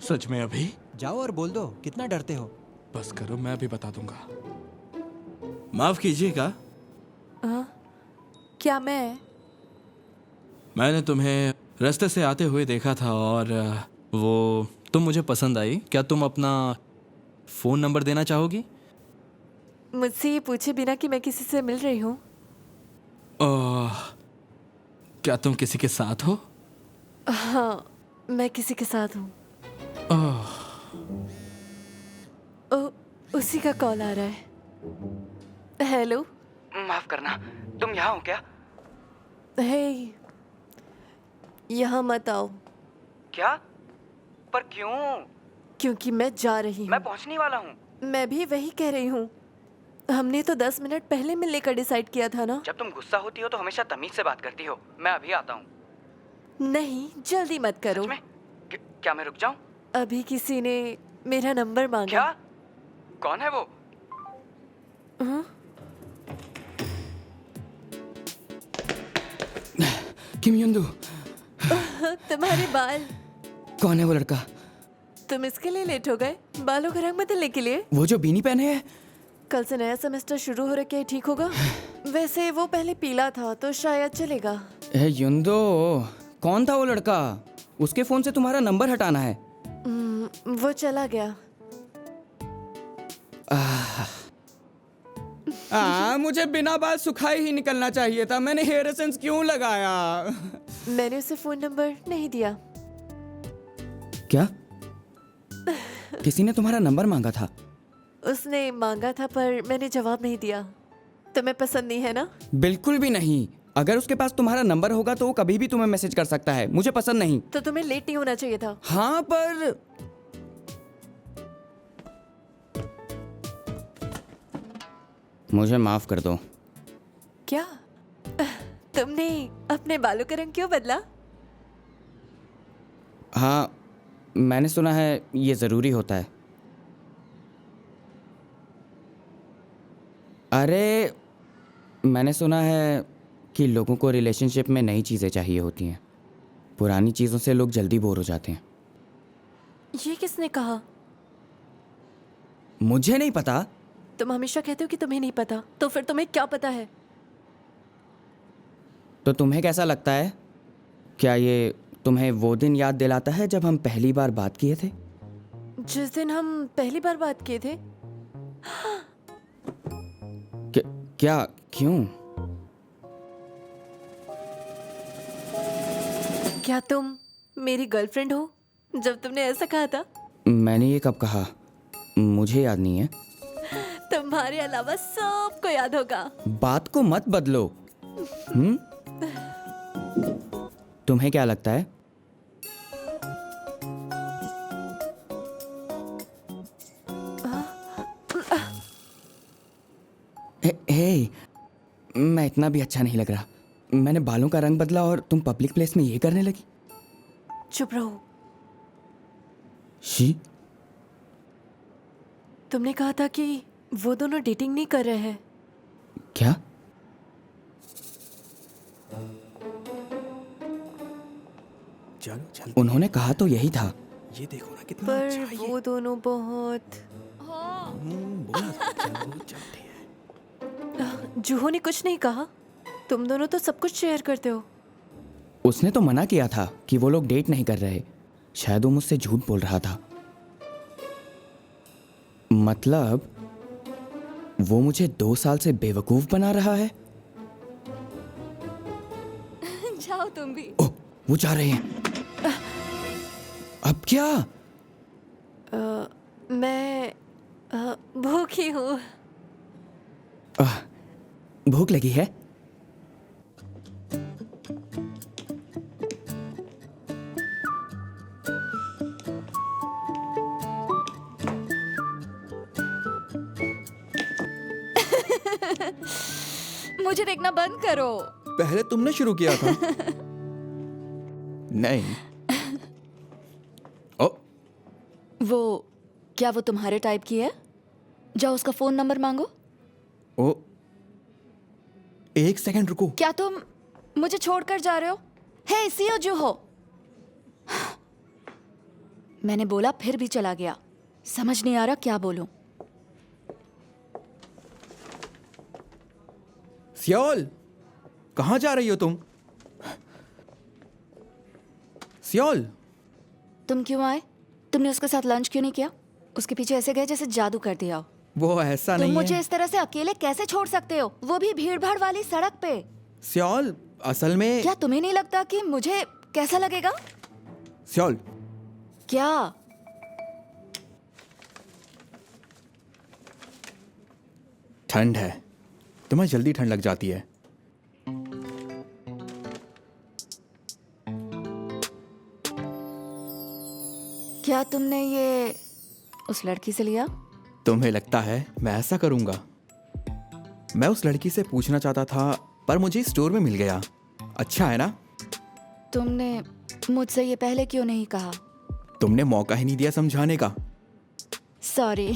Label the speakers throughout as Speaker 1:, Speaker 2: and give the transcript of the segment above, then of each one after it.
Speaker 1: सच में अभी?
Speaker 2: जाओ और बोल दो, कितना डरते हो।
Speaker 1: बस करो, मैं अभी बता दूंगा। माफ कीजिएगा,
Speaker 3: क्या
Speaker 1: मैंने तुम्हें रास्ते से आते हुए देखा था और वो तुम मुझे पसंद आई। क्या तुम अपना फोन नंबर देना चाहोगी?
Speaker 3: मुझसे ये पूछे बिना कि मैं किसी से मिल रही हूँ?
Speaker 1: क्या तुम किसी के साथ हो?
Speaker 3: हाँ, मैं किसी के साथ हूँ। उसी का कॉल आ रहा है। हेलो।
Speaker 4: माफ करना, तुम यहाँ हो क्या?
Speaker 3: हे, यहाँ मत आओ।
Speaker 4: क्या? पर क्यों?
Speaker 3: क्योंकि मैं जा रही
Speaker 4: मैं
Speaker 3: हूँ।
Speaker 4: पहुँचने वाला हूँ।
Speaker 3: मैं भी वही कह रही हूँ। हमने तो 10 मिनट पहले मिलने का डिसाइड किया था ना।
Speaker 4: जब तुम गुस्सा होती हो तो हमेशा तमीज से बात करती हो। मैं अभी आता हूँ।
Speaker 3: नहीं, जल्दी मत करो।
Speaker 4: सच में? क्या मैं रुक जाऊँ?
Speaker 3: अभी किसी ने मेरा नंबर मांगा।
Speaker 4: क्या? कौन है वो?
Speaker 5: किम युंदू।
Speaker 3: तुम्हारे बाल।
Speaker 5: कौन है वो लड़का?
Speaker 3: तुम इसके लिए लेट हो गए? बालों का रंग बदलने के लिए?
Speaker 5: वो जो बीनी पहने है?
Speaker 3: कल से नया सेमेस्टर शुरू हो रहा है, ठीक होगा? वैसे वो पहले पीला था तो शायद चलेगा।
Speaker 5: युंदो, कौन था वो लड़का? उसके फोन से तुम्हारा नंबर हटाना है।
Speaker 3: वो चला गया।
Speaker 5: मुझे बिना बाल सुखाए ही निकलना चाहिए था। मैंने हेयर एसेंस क्यों लगाया?
Speaker 3: मैंने उसे फोन नंबर नहीं दिया।
Speaker 5: क्या? किसी ने तुम्हारा नंबर मांगा था?
Speaker 3: उसने मांगा था पर मैंने जवाब नहीं दिया। तुम्हें पसंद नहीं है ना?
Speaker 5: बिल्कुल भी नहीं। अगर उसके पास तुम्हारा नंबर होगा तो वो कभी भी तुम्हें मैसेज कर सकता है। मुझे पसंद नहीं।
Speaker 3: तो तुम्हें लेट नहीं होना चाहिए था।
Speaker 5: हाँ, पर मुझे माफ कर दो।
Speaker 3: क्या? तुमने अपने बालों का रंग क्यों बदला?
Speaker 5: हाँ, मैंने सुना है ये जरूरी होता है। अरे, मैंने सुना है कि लोगों को रिलेशनशिप में नई चीज़ें चाहिए होती हैं। पुरानी चीज़ों से लोग जल्दी बोर हो जाते हैं।
Speaker 3: ये किसने कहा?
Speaker 5: मुझे नहीं पता।
Speaker 3: तुम हमेशा कहते हो कि तुम्हें नहीं पता, तो फिर तुम्हें क्या पता है?
Speaker 5: तो तुम्हें कैसा लगता है? क्या ये तुम्हें वो दिन याद दिलाता है जब हम पहली बार बात किए थे?
Speaker 3: जिस दिन हम पहली बार बात किए थे?
Speaker 5: क्या? क्यों?
Speaker 3: क्या तुम मेरी गर्लफ्रेंड हो जब तुमने ऐसा कहा था?
Speaker 5: मैंने ये कब कहा? मुझे याद नहीं है।
Speaker 3: तुम्हारे अलावा सबको याद होगा।
Speaker 5: बात को मत बदलो। तुम्हें क्या लगता है? हे, मैं इतना भी अच्छा नहीं लग रहा। मैंने बालों का रंग बदला और तुम पब्लिक प्लेस में ये करने लगी।
Speaker 3: चुप रहो।
Speaker 5: शी,
Speaker 3: तुमने कहा था कि वो दोनों डेटिंग नहीं कर रहे हैं।
Speaker 5: क्या?
Speaker 2: चलो चल।
Speaker 5: उन्होंने कहा तो यही था।
Speaker 2: ये देखो ना कितना
Speaker 3: पर
Speaker 2: अच्छा है ये।
Speaker 3: वो दोनों बहुत।
Speaker 2: बोला था, चलो चलते हैं।
Speaker 3: जूहो ने कुछ नहीं कहा। तुम दोनों तो सब कुछ शेयर करते हो।
Speaker 5: उसने तो मना किया था कि वो लोग डेट नहीं कर रहे। शायद वो मुझसे झूठ बोल रहा था। मतलब वो मुझे 2 साल से बेवकूफ बना रहा है।
Speaker 3: जाओ तुम भी।
Speaker 5: ओह, वो जा रहे हैं। अब क्या?
Speaker 3: मैं भूखी हूँ।
Speaker 5: भूख लगी है?
Speaker 6: मुझे देखना बंद करो।
Speaker 2: पहले तुमने शुरू किया था। नहीं। ओ,
Speaker 6: क्या वो तुम्हारे टाइप की है? जाओ उसका फोन नंबर मांगो।
Speaker 2: ओ, एक सेकंड रुको।
Speaker 6: क्या तुम मुझे छोड़कर जा रहे हो? हे, सीओ जूहो। मैंने बोला फिर भी चला गया। समझ नहीं आ रहा क्या बोलूं।
Speaker 2: सियोल, कहाँ जा रही हो तुम? सियोल,
Speaker 6: तुम क्यों आए? तुमने उसके साथ लंच क्यों नहीं किया? उसके पीछे ऐसे गए जैसे जादू कर दिया हो।
Speaker 2: वो ऐसा
Speaker 6: तुम
Speaker 2: नहीं
Speaker 6: मुझे
Speaker 2: है।
Speaker 6: इस तरह से अकेले कैसे छोड़ सकते हो, वो भी भीड़ भाड़ वाली सड़क पे?
Speaker 2: सियोल, असल में
Speaker 6: क्या तुम्हें नहीं लगता कि मुझे कैसा लगेगा?
Speaker 2: सियोल,
Speaker 6: क्या?
Speaker 2: ठंड है, तुम्हें जल्दी ठंड लग जाती है।
Speaker 6: क्या तुमने ये उस लड़की से लिया?
Speaker 2: तुम्हें लगता है मैं ऐसा करूंगा? मैं उस लड़की से पूछना चाहता था, पर मुझे स्टोर में मिल गया। अच्छा है ना?
Speaker 6: तुमने मुझसे ये पहले क्यों नहीं कहा?
Speaker 2: तुमने मौका ही नहीं दिया समझाने का।
Speaker 6: सॉरी।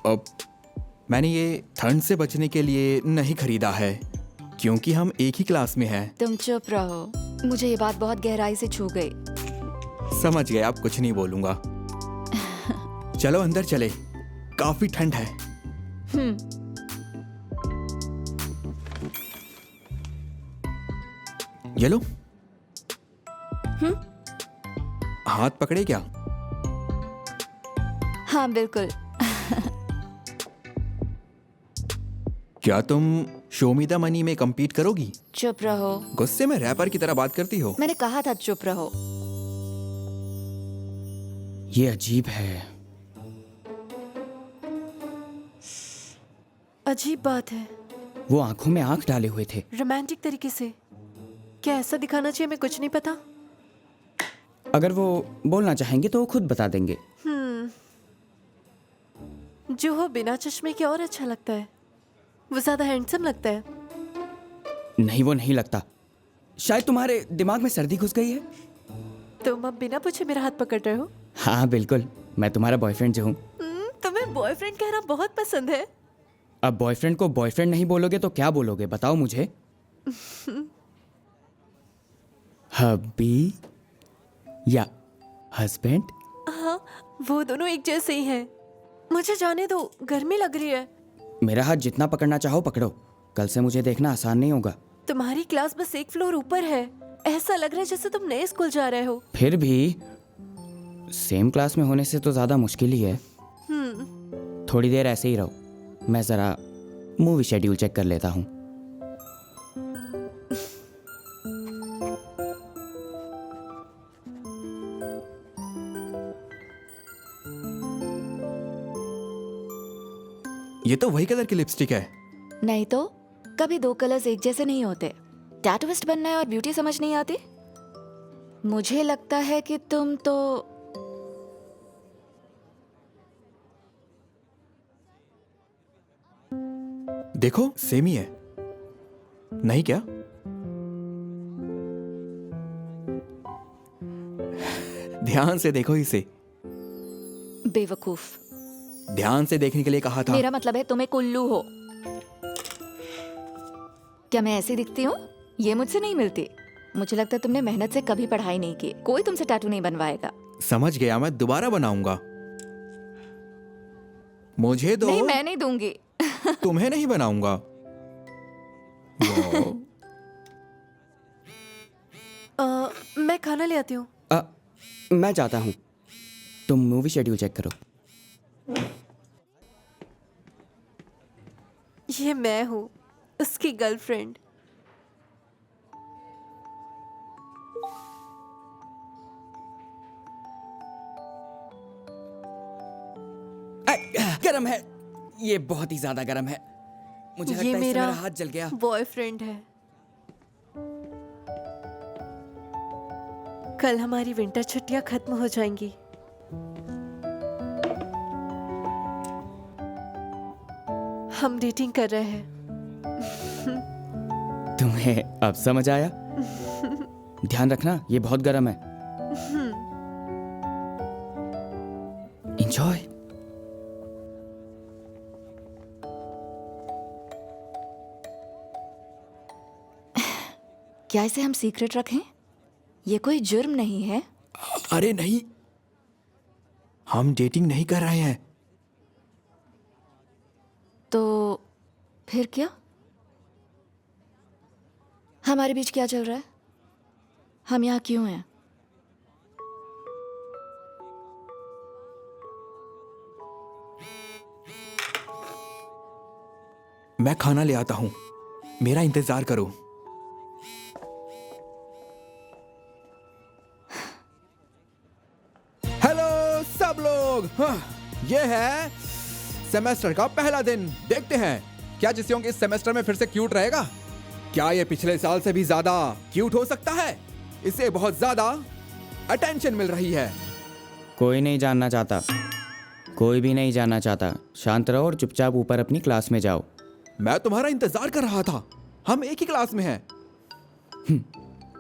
Speaker 2: अब मैंने ये ठंड से बचने के लिए नहीं खरीदा है, क्योंकि हम एक ही क्लास में हैं।
Speaker 6: तुम चुप रहो, मुझे ये बात बहुत गहराई से छू गई।
Speaker 2: समझ गए, आप कुछ नहीं बोलूंगा। चलो अंदर चले, काफी ठंड है। ये लो। हाथ पकड़े क्या?
Speaker 6: हाँ बिल्कुल।
Speaker 2: क्या तुम शो मी द मनी में compete करोगी?
Speaker 6: चुप रहो।
Speaker 2: गुस्से में रैपर की तरह बात करती हो।
Speaker 6: मैंने कहा था चुप रहो।
Speaker 5: ये अजीब है।
Speaker 3: अजीब बात है।
Speaker 5: वो आंखों में आंख डाले हुए थे।
Speaker 3: रोमांटिक तरीके से। क्या ऐसा दिखाना चाहिए? मैं कुछ नहीं पता।
Speaker 5: अगर वो बोलना चाहेंगे तो वो खुद बता देंगे।
Speaker 3: जो हो बिना चश्मे के और अच्छा लगता है। वो ज्यादा हैंडसम लगता है।
Speaker 5: नहीं, वो नहीं लगता। शायद तुम्हारे दिमाग में सर्दी घुस गई है।
Speaker 3: तुम अब बिना पूछे मेरा हाथ पकड़ रहे हो?
Speaker 5: हाँ बिल्कुल, मैं तुम्हारा बॉयफ्रेंड जो हूँ।
Speaker 3: तुम्हें बॉयफ्रेंड कहना बहुत पसंद है।
Speaker 5: अब बॉयफ्रेंड को बॉयफ्रेंड नहीं बोलोगे तो क्या बोलोगे, बताओ मुझे। हब्बी या हस्बैंड?
Speaker 3: हाँ, वो दोनों एक जैसे ही हैं। मुझे जाने दो, गर्मी लग रही है।
Speaker 5: मेरा हाथ जितना पकड़ना चाहो पकड़ो। कल से मुझे देखना आसान नहीं होगा।
Speaker 3: तुम्हारी क्लास बस एक फ्लोर ऊपर है। ऐसा लग रहा है जैसे तुम नए स्कूल जा रहे हो।
Speaker 5: फिर भी सेम क्लास में होने से तो ज्यादा मुश्किल ही है। थोड़ी देर ऐसे ही रहो, मैं जरा मूवी शेड्यूल चेक कर लेता हूँ।
Speaker 2: ये तो वही कलर की लिपस्टिक है।
Speaker 6: नहीं तो कभी दो कलर्स एक जैसे नहीं होते। टैटूइस्ट बनना है और ब्यूटी समझ नहीं आती। मुझे लगता है कि तुम तो
Speaker 2: देखो, सेम ही है। नहीं क्या? ध्यान से देखो इसे।
Speaker 6: बेवकूफ।
Speaker 2: ध्यान से देखने के लिए कहा था।
Speaker 6: मेरा मतलब है तुम्हें कुल्लू हो। क्या मैं ऐसी दिखती हूँ? ये मुझसे नहीं मिलती। मुझे लगता है तुमने मेहनत से कभी पढ़ाई नहीं की। कोई तुमसे टैटू नहीं बनवाएगा।
Speaker 2: समझ गया, मैं दोबारा बनाऊंगा। मुझे दो।
Speaker 6: नहीं, मैं नहीं दूंगी।
Speaker 2: तुम्हें नहीं बनाऊंगा। वाह।
Speaker 3: मैं खाना ले आती हूँ।
Speaker 5: मैं चाहता हूँ। तुम मूवी शेड्यूल चेक करो।
Speaker 3: ये मैं हूँ, उसकी गर्लफ्रेंड।
Speaker 5: गरम है, ये बहुत ही ज्यादा गरम है। मुझे लगता है
Speaker 3: ये
Speaker 5: इससे
Speaker 3: मेरा
Speaker 5: मेरा हाथ जल गया।
Speaker 3: बॉयफ्रेंड है। कल हमारी विंटर छुट्टियां खत्म हो जाएंगी। हम डेटिंग कर रहे हैं।
Speaker 5: तुम्हें अब समझ आया? ध्यान रखना, ये बहुत गर्म है। एंजॉय।
Speaker 6: क्या इसे हम सीक्रेट रखें? ये कोई जुर्म नहीं है।
Speaker 2: अरे नहीं, हम डेटिंग नहीं कर रहे हैं।
Speaker 6: तो फिर क्या? हमारे बीच क्या चल रहा है? हम यहाँ क्यों हैं?
Speaker 2: मैं खाना ले आता हूं, मेरा इंतजार करो। हेलो सब लोग, ये है सेमेस्टर का पहला दिन। देखते हैं क्या जिसयोंग इस सेमेस्टर में फिर से क्यूट रहेगा। क्या ये पिछले साल से भी ज्यादा क्यूट हो सकता है? इसे बहुत ज्यादा अटेंशन मिल रही है।
Speaker 5: कोई नहीं जानना चाहता, कोई भी नहीं जानना चाहता। शांत रहो और चुपचाप ऊपर अपनी क्लास में जाओ।
Speaker 2: मैं तुम्हारा इंतजार कर रहा था, हम एक ही क्लास में हैं।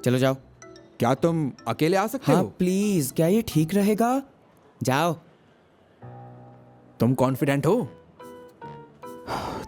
Speaker 5: चलो जाओ।
Speaker 2: क्या तुम अकेले आ सकते
Speaker 5: हाँ
Speaker 2: हो?
Speaker 5: प्लीज, क्या ये ठीक रहेगा? जाओ।
Speaker 2: तुम कॉन्फिडेंट हो?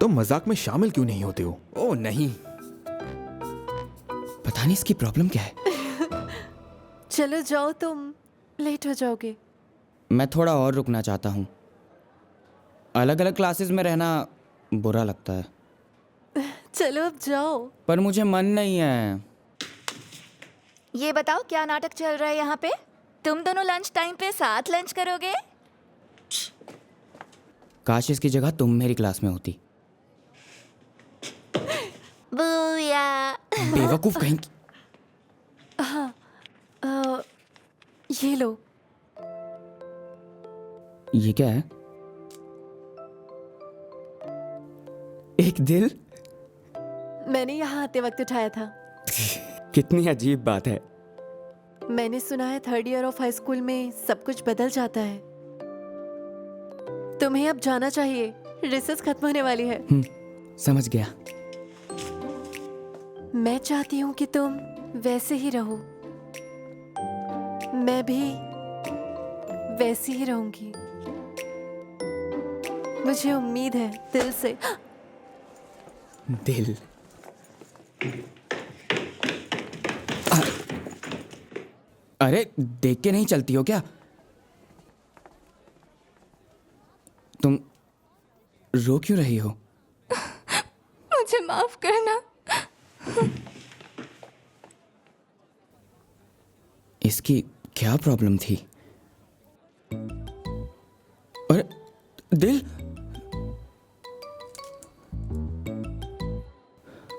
Speaker 2: तुम मजाक में शामिल क्यों नहीं होते हो? ओह नहीं,
Speaker 5: पता नहीं इसकी प्रॉब्लम क्या है।
Speaker 3: चलो जाओ, तुम लेट हो जाओगे।
Speaker 5: मैं थोड़ा और रुकना चाहता हूँ। अलग अलग क्लासेस में रहना बुरा लगता है,
Speaker 3: चलो अब जाओ।
Speaker 5: पर मुझे मन नहीं है।
Speaker 6: ये बताओ क्या नाटक चल रहा है यहाँ पे? तुम दोनों लंच टाइम पे साथ लंच करोगे?
Speaker 5: काश इसकी जगह तुम मेरी क्लास में होती।
Speaker 6: बूया।
Speaker 5: बेवकूफ कहीं की।
Speaker 3: ये लो।
Speaker 5: ये क्या है? एक दिल?
Speaker 3: मैंने यहाँ आते वक्त उठाया था।
Speaker 5: कितनी अजीब बात है।
Speaker 3: मैंने सुना है 3rd year of high school में सब कुछ बदल जाता है। तुम्हें अब जाना चाहिए, रिसेस खत्म होने वाली है।
Speaker 5: समझ गया।
Speaker 3: मैं चाहती हूँ कि तुम वैसे ही रहो। मैं भी वैसी ही रहूंगी। मुझे उम्मीद है दिल से।
Speaker 5: दिल। अरे देख के नहीं चलती हो क्या? तुम रो क्यों रही हो?
Speaker 6: मुझे माफ करना।
Speaker 5: इसकी क्या प्रॉब्लम थी? अरे दिल।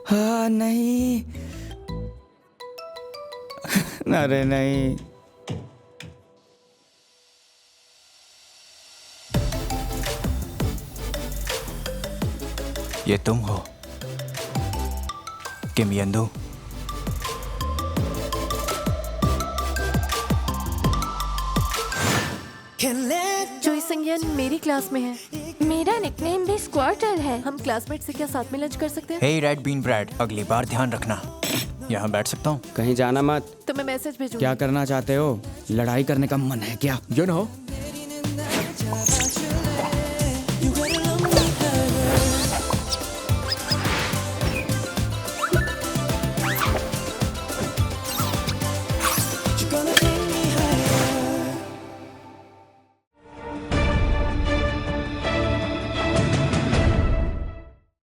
Speaker 5: हाँ नहीं। अरे नहीं।
Speaker 7: ये तुम हो किम यंदू?
Speaker 3: जोई संज्ञान मेरी क्लास में है।
Speaker 8: मेरा निकनेम भी स्क्वार्टर है।
Speaker 3: हम क्लासमेट से क्या साथ में लंच कर सकते हैं?
Speaker 7: हे रेड बीन ब्रेड, अगली बार ध्यान रखना। यहाँ बैठ सकता हूँ?
Speaker 5: कहीं जाना मत।
Speaker 3: तो मैं मैसेज भेजूंगी।
Speaker 5: क्या करना चाहते हो? लड़ाई करने का मन है क्या?
Speaker 2: You know